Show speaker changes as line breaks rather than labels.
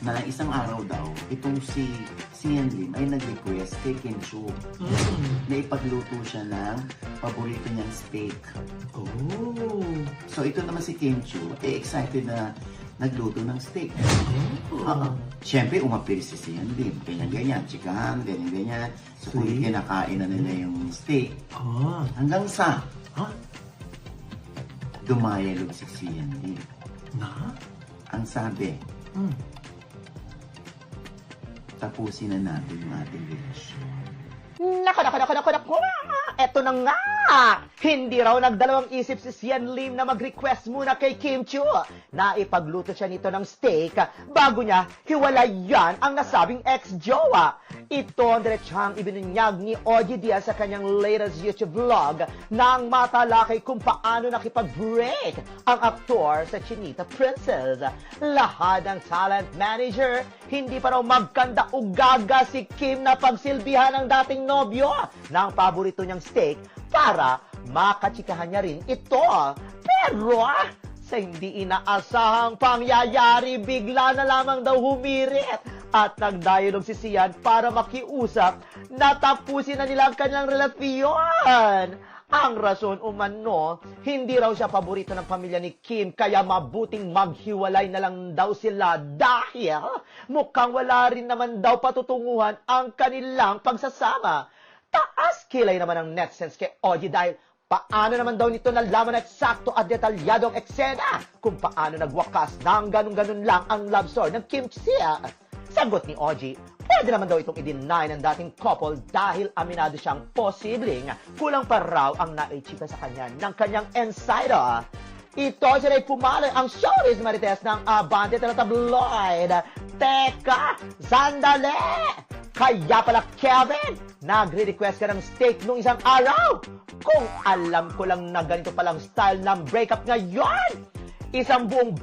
na isang araw daw, itong si Sian Lim ay nag-request kay Kim Chiu na ipagluto siya ng paborito niyang steak.
Oh.
So ito naman si Kim Chiu, excited na nagluto ng steak. Siyempre, umapil si Sian Lim. Ganyan-ganyan, chikahan, ganyan-ganyan. So kung kinakain na nila yung steak. Hanggang sa, dumayalog si Sian Lim. Ang sabi, tapusin na natin yung ating relasyon.
Nako! Eto na nga! Hindi raw nagdalawang isip si Sian Lim na mag-request muna kay Kim Chiu na ipagluto siya nito ng steak bago niya hiwalayan ang nasabing ex-jowa. Ito ang diretsahang ibinunyag ni Ogie Diaz sa kanyang latest YouTube vlog nang matalakay kung paano nakipag-break ang aktor sa Chinita Princess. Lahat ng talent manager, hindi pa raw magkanda-ugaga si Kim na pagsilbihan ng dating nobyo ng paborito niyang steak para makachikahan niya rin ito. Pero sa hindi inaasahang pangyayari, bigla na lamang daw humirit at nagdialog si Sian para makiusap na tapusin na nila ang kanilang relasyon. Ang rason umano, hindi raw siya paborito ng pamilya ni Kim kaya mabuting maghiwalay na lang daw sila dahil mukhang wala rin naman daw patutunguhan ang kanilang pagsasama. Taas kilay naman ang netizens kay Ogie dahil paano naman daw nito nalaman eksakto at detalyado ang eksena kung paano nagwakas ng ganun-ganun lang ang love story ng Kim Chia. Sagot ni Ogie, pwede naman daw itong i-deny ng dating couple dahil aminado siyang posibleng kulang pa raw ang naichika sa kanya ng kanyang insider. Ito sila'y pumaloy ang showbiz marites ng Abante Tabloid. Teka, sandali! Kaya pala, Kevin, nagre-request ka ng steak nung isang araw. Kung alam ko lang na ganito palang style ng breakup ngayon, isang buong